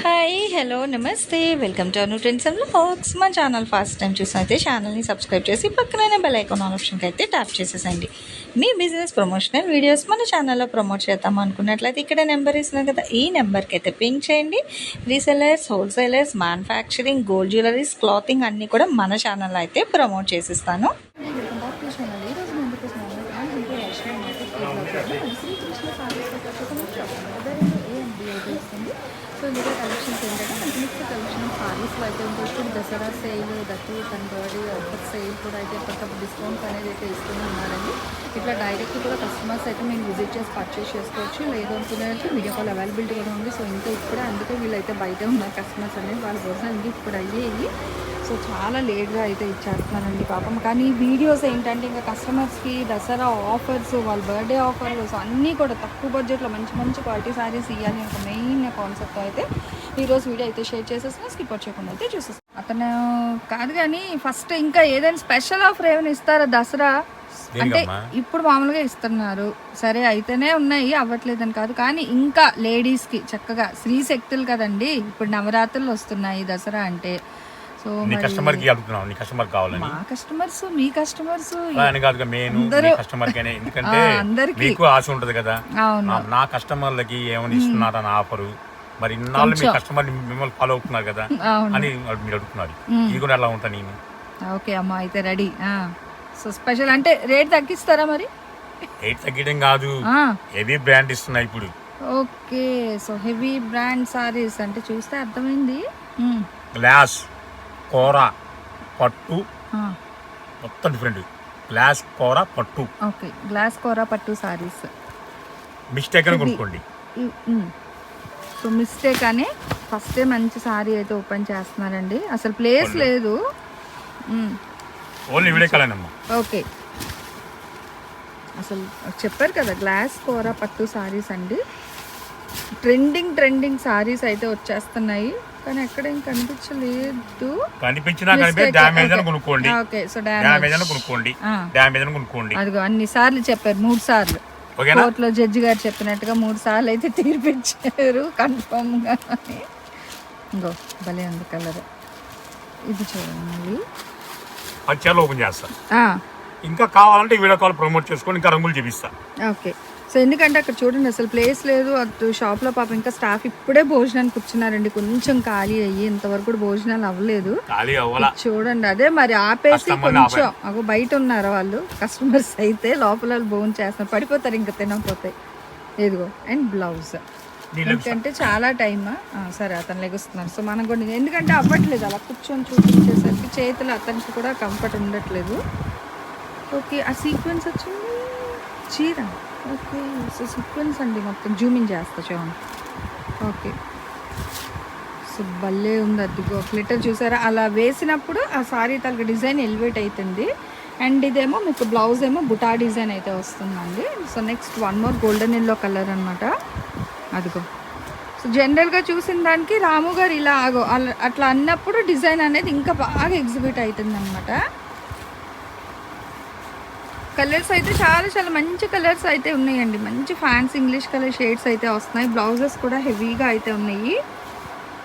Hi hello నమస్తే welcome to Anu trends and vlogs. మా channel first time చూసినైతే ఛానల్ని subscribe చేసి పక్కనే బెల్ ఐకాన్ ఆప్షన్కి అయితే ట్యాప్ చేసేసండి. మీ బిజినెస్ ప్రమోషనల్ వీడియోస్ మన ఛానల్లో ప్రమోట్ చేద్దాం అనుకున్నట్లయితే ఇక్కడ నెంబర్ ఇస్తున్నాం కదా, ఈ నెంబర్కి అయితే పింక్ చేయండి. Resellers, wholesalers, manufacturing, gold jewelleries, clothing అన్నీ కూడా మన ఛానల్లో అయితే ప్రమోట్ చేసిస్తాను. సో ఇందులో కలెక్షన్స్ ఏంటంటే మనకి మిక్స్ కలెక్షన్ సారీస్లో అయితే ఉంటుంది. ఇప్పుడు దసరా సేల్, దట్టు తన బర్త్డే ఆఫర్ సేల్ కూడా అయితే ఎప్పటికప్పుడు డిస్కౌంట్స్ అనేది అయితే ఇస్తూనే ఉన్నారండి. ఇట్లా డైరెక్ట్ కూడా కస్టమర్స్ అయితే మేము విజిట్ చేసి పర్చేస్ చేసుకోవచ్చు. లేదు అనుకునేది వీడియో కాల్ అవైలబిలిటీ కూడా ఉంది. సో ఇంకా ఇప్పుడే అందుకే వీళ్ళైతే బయట ఉన్నారు కస్టమర్స్ అనేది, వాళ్ళ కోసం ఇంక ఇప్పుడు అయ్యేవి. సో చాలా లేట్గా అయితే ఇచ్చేస్తున్నారండి పాపం. కానీ వీడియోస్ ఏంటంటే ఇంకా కస్టమర్స్కి దసరా ఆఫర్స్, వాళ్ళ బర్త్డే ఆఫర్లు, సో అన్నీ కూడా తక్కువ బడ్జెట్లో మంచి మంచి క్వాలిటీ శారీస్ ఇవ్వాలి ఒక మెయిన్ కాన్సెప్ట్ అయితే ఈరోజు వీడియో అయితే షేర్ చేసేసిన స్కిప్ వచ్చేయకుండా అయితే చూసేస్తాను. అతను కాదు కానీ ఫస్ట్ ఇంకా ఏదైనా స్పెషల్ ఆఫర్ ఏమైనా ఇస్తారా దసరా అంటే? ఇప్పుడు మామూలుగా ఇస్తున్నారు, సరే అయితేనే ఉన్నాయి, అవ్వట్లేదని కాదు. కానీ ఇంకా లేడీస్కి చక్కగా స్త్రీ శక్తులు కదండి, ఇప్పుడు నవరాత్రులు వస్తున్నాయి దసరా అంటే. సో కస్టమర్ కి అడుగుతున్నాం, నీ కస్టమర్ కావాలని. మా కస్టమర్స్, మీ కస్టమర్స్ అని కాదు, మెయిన్ కస్టమర్ కనే, ఎందుకంటే మీకు ఆశ ఉంటది కదా, నా కస్టమర్లకి ఏమైనా ఇస్తున్నారని ఆఫరు. మరి ఇన్నాళ్ళు మీ కస్టమర్ మిమ్మల్ని ఫాలో అవుతున్నారు కదా అని మీరు అడుగుతున్నారు. ఇది కూడా ఎలా ఉంటా నేను. ఓకే అమ్మా, అయితే రెడీ. సో స్పెషల్ అంటే రేట్ తగ్గిస్తారా మరి? రేట్ తగ్గడం కాదు, హెవీ బ్రాండ్ ఇస్తున్నాయి ఇప్పుడు. Okay, so heavy brand saris అంటే చూస్తే అర్థమైంది. గ్లాస్, కూర, పట్టు, మొత్తం డిఫరెంట్. గ్లాస్, కూర, పట్టు. ఓకే, గ్లాస్, కూర, పట్టు సారీస్. మిస్టేక్ అని కొనుక్కోండి. సో మిస్టేక్ అని ఫస్టే మంచి సారీ అయితే ఓపెన్ చేస్తున్నారండి. అసలు ప్లేస్ లేదు. Only video కాలేనమ్మా. ఓకే, అసలు చెప్పారు కదా గ్లాస్, కూర, పట్టు సారీస్ అండి. ట్రెండింగ్ సారీస్ అయితే వచ్చేస్తున్నాయి, కానీ ఎక్కడ ఏం కనిపించలేదు. ఓకే, సో అదిగో అన్ని సార్లు చెప్పారు, 3 సార్లు కోర్టులో జడ్జి గారు చెప్పినట్టుగా 3 సార్లు అయితే తీర్పిచ్చారు కన్ఫర్మ్ గా. ఇంకో భలే ఉంది కలర్, ఇది చూడండి. ఓపెన్ చేస్తా, ఇంకా కావాలంటే వీడియో కాల్ ప్రమోట్ చేసుకొని ఇంకా రంగులు చూపిస్తా. ఓకే, సో ఎందుకంటే అక్కడ చూడండి అసలు ప్లేస్ లేదు. అటు షాప్లో పాపం ఇంకా స్టాఫ్ ఇప్పుడే భోజనానికి కూర్చున్నారండి, కొంచెం ఖాళీ అయ్యి ఇంతవరకు కూడా భోజనాలు అవ్వలేదు. చూడండి అదే మరి ఆపేసి కొంచెం అగో బయట ఉన్నారు వాళ్ళు కస్టమర్స్ అయితే, లోపల భోజనం చేస్తున్నారు, పడిపోతారు ఇంకా తినకపోతే. ఇదిగో అండ్ బ్లౌజ్, ఎందుకంటే చాలా టైమా. సరే అతను లెగుస్తున్నారు. సో మనం కూడా ఎందుకంటే అవ్వట్లేదు అలా కూర్చొని చూపించేసరికి, చేతులు అతనికి కూడా కంఫర్ట్ ఉండట్లేదు. ఓకే, ఆ సీక్వెన్స్ వచ్చింది చీర. ఓకే, సో సీక్వెన్స్ అండి, మొత్తం జూమింగ్ చేస్తా చూడండి. ఓకే, సో భలే ఉంది. అదిగో గ్లిటర్ చూసారా, అలా వేసినప్పుడు ఆ సారీ తలకి డిజైన్ ఎలివేట్ అవుతుంది. అండ్ ఇదేమో మీకు బ్లౌజ్ ఏమో బుటా డిజైన్ అయితే వస్తుందండి. So next one more golden yellow colour అనమాట. అదిగో, సో జనరల్గా చూసిన దానికి రాము గారు ఇలా ఆగో అట్లా అన్నప్పుడు డిజైన్ అనేది ఇంకా బాగా ఎగ్జిబిట్ అవుతుంది అనమాట. కలర్స్ అయితే చాలా మంచి కలర్స్ అయితే ఉన్నాయండి, మంచి ఫ్యాన్సీ ఇంగ్లీష్ కలర్ షేడ్స్ అయితే వస్తున్నాయి. బ్లౌజెస్ కూడా హెవీగా అయితే ఉన్నాయి.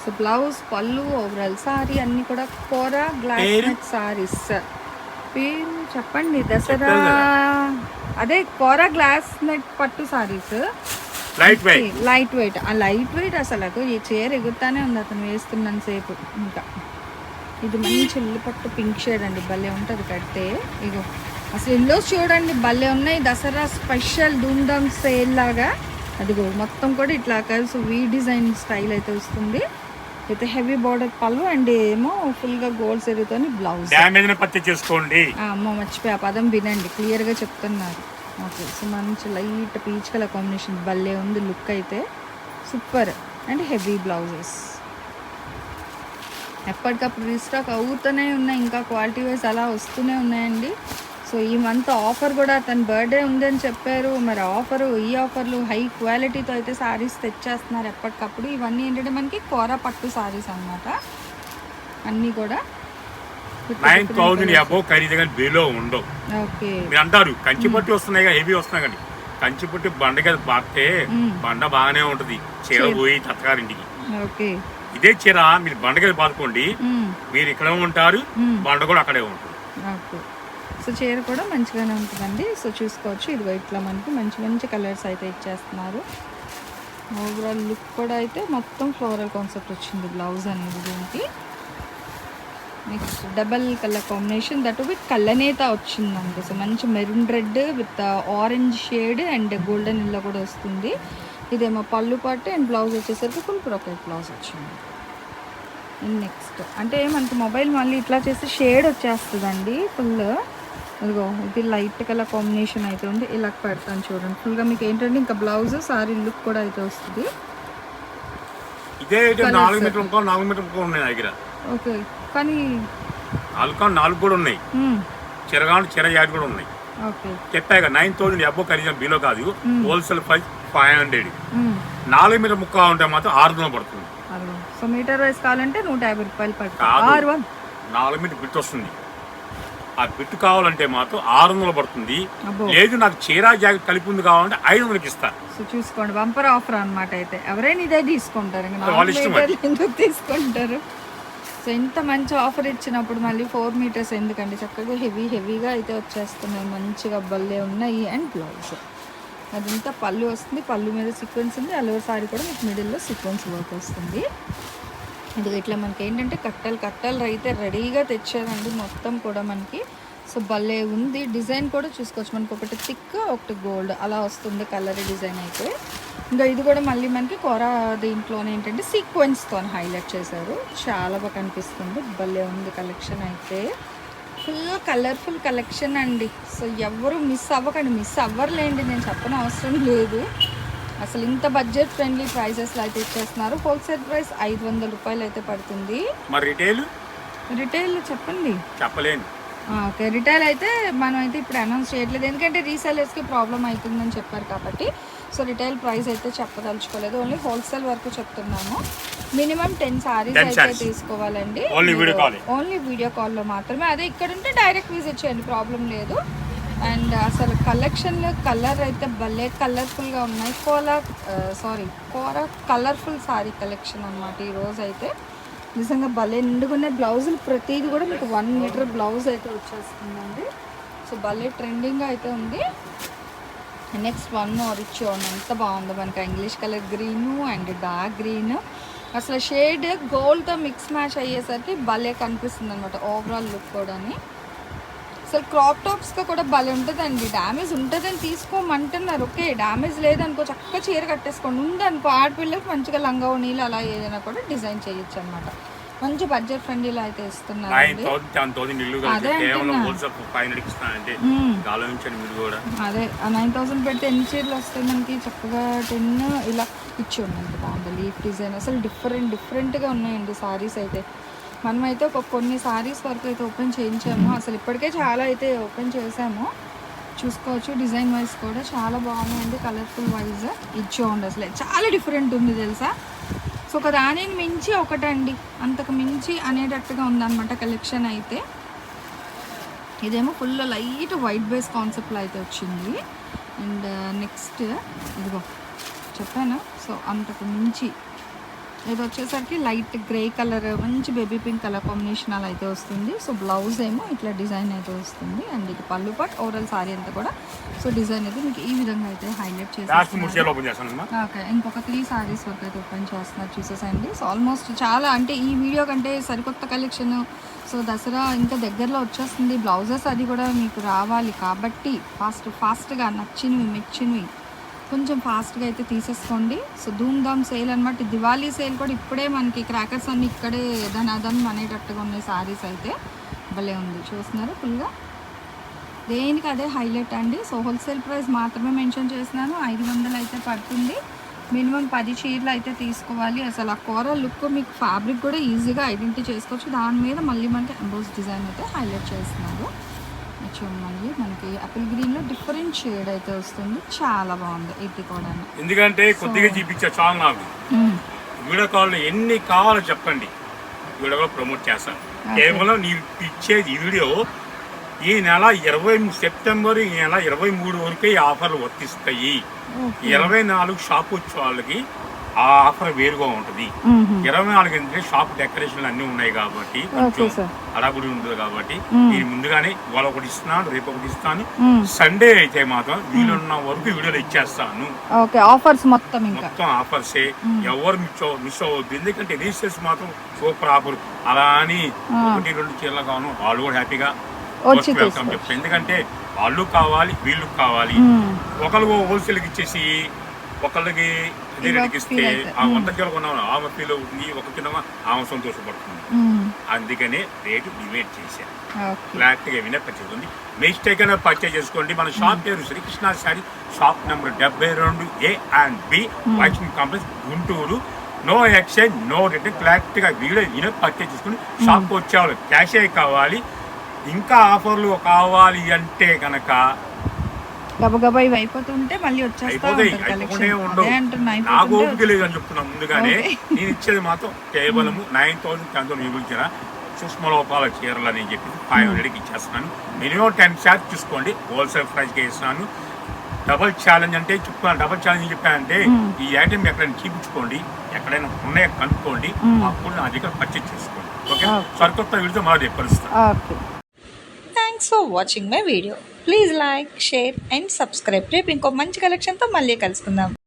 సో బ్లౌజ్, పళ్ళు, ఓవరాల్ సారీ అన్నీ కూడా కోరా గ్లాస్ నెట్ సారీస్. పేరు చెప్పండి. దసరా అదే కోరా గ్లాస్ నెట్ పట్టు సారీస్, లైట్ వెయిట్. ఆ లైట్ వెయిట్ అసలు ఈ చీర ఎగురుతానే ఉంది అతను వేస్తున్నంత సేపు. ఇంకా ఇది మంచి ఇల్లు పట్టు పింక్ షేడ్ అండి, భలే ఉంటుంది కడితే. ఇగో అసలు ఇందులో చూడండి భలే ఉన్నాయి, దసరా స్పెషల్ ధూమ్ధామ్ సేల్ లాగా. అదిగో మొత్తం కూడా ఇట్లా కలిసి వీ డిజైన్ స్టైల్ అయితే వస్తుంది. అయితే హెవీ బార్డర్ పళ్ళు అండ్ ఏమో ఫుల్గా గోల్డ్ సెరీతో బ్లౌజ్. అమ్మ మర్చిపోయి ఆ పదం వినండి, క్లియర్గా చెప్తున్నారు. ఓకే, సో మంచి లైట్ పీచ్ కలర్ కాంబినేషన్, భలే ఉంది లుక్ అయితే, సూపర్. అండ్ హెవీ బ్లౌజెస్ ఎప్పటికప్పుడు రీస్టాక్ అవుతూనే ఉన్నాయి, ఇంకా క్వాలిటీ వైజ్ అలా వస్తూనే ఉన్నాయండి. సో ఈ మంత్ ఆఫర్ కూడా తన బర్త్డే ఉందని చెప్పారు. మరి ఆఫరు, ఈ ఆఫర్లు హై క్వాలిటీతో అయితే సారీస్ తెచ్చేస్తున్నారు ఎప్పటికప్పుడు. ఇవన్నీ ఏంటంటే మనకి కోరా పట్టు సారీస్ అన్నమాట, అన్నీ కూడా 9,000 అబోవ్ ఖరీదుగా బిలో ఉండవు. ఓకే, మీరు అంటారు కంచిపట్టు వస్తున్నాయి, హెవీ వస్తున్నాయి కానీ కంచిపట్టు బండ కదా బాగితే బండ బాగానే ఉంటది, చీర పోయి తత్తగారింటికి. ఓకే, ఇదే చీర మీరు బండగది బాదుకోండి, మీరు ఇక్కడ ఉంటారు, బండ కూడా అక్కడే ఉంటుంది. ఓకే. సో చీర కూడా మంచిగానే ఉంటుందండి. సో చూసుకోవచ్చు, ఇదిగో ఇట్లా మనకి మంచి మంచి కలర్స్ అయితే ఇచ్చేస్తున్నారు. ఓవరాల్ లుక్ కూడా అయితే మొత్తం ఫ్లోరల్ కాన్సెప్ట్ వచ్చింది బ్లౌజ్ అనేది దీనికి. Next double colour combination, that with కల్లనేత వచ్చిందండి. సో మంచి maroon red with orange shade and golden yellow కూడా వస్తుంది. ఇదేమో పళ్ళు పట్టు అండ్ బ్లౌజ్ వచ్చేసరికి ఫుల్ బ్రోకెట్ బ్లౌజ్ వచ్చింది. నెక్స్ట్ అంటే మనకి మొబైల్ మళ్ళీ ఇట్లా చేస్తే షేడ్ వచ్చేస్తుందండి ఫుల్. ఇదిగో ఇది లైట్ కలర్ కాంబినేషన్ అయితే ఉంది, ఇలా పెడతాను చూడండి. ఫుల్గా మీకు ఏంటంటే ఇంకా బ్లౌజ్ సారీ లుక్ కూడా అయితే వస్తుంది. ఇదే 4 మీటర్లు 4 మీటర్లు ఉన్నాయి దగ్గర. ఓకే, కానీ 4 కూడా ఉన్నాయి. చిర యాడ్ కూడా ఉన్నాయి. ఓకే, చెప్పాక 9,000 అబ్బో ఖరీదు బిలో కాదు, హోల్సేల్ ప్రైస్ 500. 4 మీటర్ ముక్క ఉంటే మాత్రం 600 పడుతుంది. సో మీటర్ వైస్ కావాలంటే 150 రూపాయలు పడుతుంది. 4 మీటర్ బిట్ వస్తుంది. ఆ బిట్ కావాలంటే మాత్రం 600 పడుతుంది. లేదు నాకు చీరా జాకెట్ కలిపి ఉంది కావాలంటే 500కి ఇస్తారు. సో చూసుకోండి, బంపర్ ఆఫర్ అన్నమాట. అయితే ఎవరైనా ఇదే తీసుకుంటారు, ఎందుకు తీసుకుంటారు? సో ఇంత మంచి ఆఫర్ ఇచ్చినప్పుడు మళ్ళీ 4 మీటర్స్ ఎందుకండి, చక్కగా హెవీగా అయితే వచ్చేస్తున్నాయి, మంచిగా భలే ఉన్నాయి. అండ్ బ్లౌజ్ అదంతా పళ్ళు వస్తుంది, పళ్ళు మీద సీక్వెన్స్ ఉంది. అలవర్ సారీ కూడా మీకు మిడిల్లో సీక్వెన్స్ వర్క్ వస్తుంది. ఇది ఇట్లా మనకి ఏంటంటే కట్టలు అయితే రెడీగా తెచ్చారండి మొత్తం కూడా మనకి. సో భలే ఉంది. డిజైన్ కూడా చూసుకోవచ్చు, మనకి ఒకటి థిక్ ఒకటి గోల్డ్ అలా వస్తుంది కలర్ డిజైన్ అయితే. ఇంకా ఇది కూడా మళ్ళీ మనకి కోరా దీంట్లోనే ఏంటంటే సీక్వెన్స్తో హైలైట్ చేశారు, చాలా బాగా కనిపిస్తుంది. భలే ఉంది కలెక్షన్ అయితే, ఫుల్ కలర్ఫుల్ కలెక్షన్ అండి. సో ఎవరు మిస్ అవ్వకండి, మిస్ అవ్వరులేండి, నేను చెప్పని అవసరం లేదు. అసలు ఇంత బడ్జెట్ ఫ్రెండ్లీ ప్రైసెస్లో అయితే ఇచ్చేస్తున్నారు. హోల్సేల్ ప్రైస్ 500 రూపాయలు అయితే పడుతుంది. మరి రిటైల్ చెప్పండి. చెప్పలేను. ఓకే, రిటైల్ అయితే మనం అయితే ఇప్పుడు అనౌన్స్ చేయట్లేదు, ఎందుకంటే రీసెలర్స్కి ప్రాబ్లం అవుతుందని చెప్పారు కాబట్టి. సో రిటైల్ ప్రైస్ అయితే చెప్పదలుచుకోలేదు, ఓన్లీ హోల్సేల్ వరకు చెప్తున్నాము. మినిమం 10 సారీస్ అయితే తీసుకోవాలండి, ఓన్లీ వీడియో కాల్లో మాత్రమే. అదే ఇక్కడ ఉంటే డైరెక్ట్ విజిట్ చేయండి, ప్రాబ్లం లేదు. అండ్ అసలు కలెక్షన్లో కలర్ అయితే భలే కలర్ఫుల్గా ఉన్నాయి. కోరా కలర్ఫుల్ సారీ కలెక్షన్ అనమాట ఈరోజు అయితే. నిజంగా భలే నిండుకునే బ్లౌజులు ప్రతిదీ కూడా మీకు 1 మీటర్ బ్లౌజ్ అయితే వచ్చేస్తుందండి. సో భలే ట్రెండింగ్గా అయితే ఉంది. నెక్స్ట్ వన్ రిచ్ ఎంత బాగుందో మనకి, English colour green and dark green. అసలు షేడ్ గోల్డ్తో మిక్స్ మ్యాచ్ అయ్యేసరికి భలే కనిపిస్తుంది అనమాట ఓవరాల్ లుక్ కూడా. అసలు క్రాప్ టాప్స్గా కూడా భలే ఉంటుందండి. డ్యామేజ్ ఉంటుందని తీసుకోమంటున్నారు, ఓకే, డ్యామేజ్ లేదనుకో చక్కగా చీర కట్టేసుకోండి. ఉందనుకో ఆడపిల్లకి మంచిగా లంగా నీళ్ళు అలా ఏదైనా కూడా డిజైన్ చేయొచ్చు అనమాట. మంచి బడ్జెట్ ఫ్రెండ్లీలో అయితే ఇస్తున్నారు. అదే 9,000 పెడితే ఎన్ని చీరలు వస్తాయి మనకి, చక్కగా 10 ఇలా ఇచ్చి ఉండండి. బాగుంది లీఫ్ డిజైన్, అసలు డిఫరెంట్గా ఉన్నాయండి సారీస్ అయితే. మనమైతే కొన్ని సారీస్ వరకు అయితే ఓపెన్ చేయించాము, అసలు ఇప్పటికే చాలా అయితే ఓపెన్ చేసాము. చూసుకోవచ్చు, డిజైన్ వైజ్ కూడా చాలా బాగుంది, కలర్ఫుల్ వైజ్ ఇచ్చేయండి. అసలు చాలా డిఫరెంట్ ఉంది తెలుసా. సో ఒక దానిని మించి ఒకటండి, అంతకు మించి అనేటట్టుగా ఉందన్నమాట కలెక్షన్ అయితే. ఇదేమో ఫుల్ లైట్ వైట్ బేస్ కాన్సెప్ట్లో అయితే వచ్చింది. అండ్ నెక్స్ట్ ఇదిగో చెప్పాను, సో అంతకు మించి ఇది వచ్చేసరికి లైట్ గ్రే కలర్, మంచి బేబీ పింక్ కలర్ కాంబినేషన్ అలా అయితే వస్తుంది. సో బ్లౌజ్ ఏమో ఇట్లా డిజైన్ అయితే వస్తుంది. అండ్ ఇది పళ్ళు పాట్ ఓవరాల్ సారీ అంతా కూడా సో డిజైన్ అయితే మీకు ఈ విధంగా అయితే హైలైట్ చేస్తారు. ఓకే, ఇంకొక 3 సారీస్ వరకు అయితే ఓపెన్ చేస్తున్నారు, చూసేసండి. సో ఆల్మోస్ట్ చాలా అంటే ఈ వీడియో కంటే సరికొత్త కలెక్షన్. సో దసరా ఇంకా దగ్గరలో వచ్చేస్తుంది, బ్లౌజెస్ అది కూడా మీకు రావాలి కాబట్టి ఫాస్ట్గా నచ్చినవి మెచ్చినవి కొంచెం ఫాస్ట్గా అయితే తీసేసుకోండి. సో ధూమ్ధామ్ సేల్ అనమాట, దివాళీ సేల్ కూడా ఇప్పుడే మనకి క్రాకర్స్ అన్నీ ఇక్కడే ధనాధన్ అనేటట్టుగా ఉన్నాయి. సారీస్ అయితే భలే ఉంది, చూస్తున్నారు ఫుల్గా, దేనికి అదే హైలైట్ అండి. సో హోల్సేల్ ప్రైస్ మాత్రమే మెన్షన్ చేసినాను, 500 అయితే పడుతుంది. మినిమం 10 చీరలు అయితే తీసుకోవాలి. అసలు ఆ కూర లుక్ మీకు ఫ్యాబ్రిక్ కూడా ఈజీగా ఐడెంటిఫై చేసుకోవచ్చు. దాని మీద మళ్ళీ మనకి ఎంబోస్ డిజైన్ అయితే హైలైట్ చేస్తున్నారు. చూడండి మనకి ఆపిల్ గ్రీన్ లో డిఫరెంట్ షేడ్ అయితే వస్తుంది, చాలా బాగుంది. ఇది కూడా ఎందుకంటే కొద్దిగా చూపించే చాలు నాకు వీడియో కాల్ ఎన్ని కావాలో చెప్పండి, వీడియో కాల్ ప్రమోట్ చేస్తాను. కేవలం నీవు ఇచ్చేది ఈ వీడియో ఈ నెల 20 సెప్టెంబర్, ఈ నెల 23 వరకే ఈ ఆఫర్లు వర్తిస్తాయి. 24 షాప్ వచ్చే వాళ్ళకి ఆ ఆఫర్ వేరుగా ఉంటుంది. 24 గంటలే షాప్ డెకరేషన్లు అన్నీ ఉన్నాయి కాబట్టి కొంచెం అడగుడి ఉంటుంది కాబట్టి నేను ముందుగానే ఇవాళ ఒకటి ఇస్తున్నాను, రేపు ఒకటి ఇస్తాను. సండే అయితే మాత్రం వీలున్న వరకు వీడియోలు ఇచ్చేస్తాను. ఆఫర్స్ మొత్తం ఆఫర్సే, ఎవరు మిస్ అవ్వద్దు. ఎందుకంటే రిజిస్టర్స్ మాత్రం సూపర్ ఆఫర్. అలా అని 1-2 చీరలు కావాలి, వాళ్ళు కూడా హ్యాపీగా వెల్కమ్ చెప్తారు. ఎందుకంటే వాళ్ళు కావాలి, వీళ్ళు కావాలి. ఒకరికి హోల్సేల్కి ఇచ్చేసి ఒకళ్ళకి రేటుకి ఇస్తే ఆ 100 చీరలు కొన్నాము ఆమె ఫీల్ అవుతుంది, ఒక కింద ఆమె సంతోషపడుతుంది. అందుకనే రేటు డివైడ్ చేశాను. క్లారిటీగా వినపచ్చింది. మిస్టేక్ అయినా పర్చేజ్ చేసుకోండి. మన షాప్ పేరు Srikrishna sari, shop number 72A and B, Vaishnav complex, Guntur. No exchange, no return. క్లారిటీగా వీడియో విన పర్చేజ్ చేసుకుని షాప్కి వచ్చేవాళ్ళు క్యాషే కావాలి. ఇంకా ఆఫర్లు కావాలి అంటే కనుక గబగబా ఇవి అయిపోతుంటే మళ్ళీ వచ్చేస్తాయి. నాకు ఓపిక లేదు అని చెప్తున్నా ముందుగానే. నేను ఇచ్చేది మాత్రం కేవలం 9,000 10,000 ఇవ్వచ్చిన సూక్ష్మలోపాల చీరలు అని చెప్పి 500కి ఇచ్చేస్తున్నాను. మినిమం 10 శాతం చూసుకోండి. హోల్సేల్ ప్రైస్కి ఇస్తున్నాను. డబల్ ఛాలెంజ్ అంటే చెప్తున్నాను. డబల్ ఛాలెంజ్ చెప్పానంటే ఈ ఐటమ్ ఎక్కడైనా చూపించుకోండి, ఎక్కడైనా ఉన్నాయో కనుక్కోండి, అప్పుడు నా దగ్గర పర్చేజ్ చేసుకోండి. ఓకే, సరికొత్త వీడితో మళ్ళీ రేపరుస్తాను. Thanks for watching my video. Please like, share and subscribe. రేపు ఇంకో మంచి కలెక్షన్తో మళ్ళీ కలుసుకుందాం.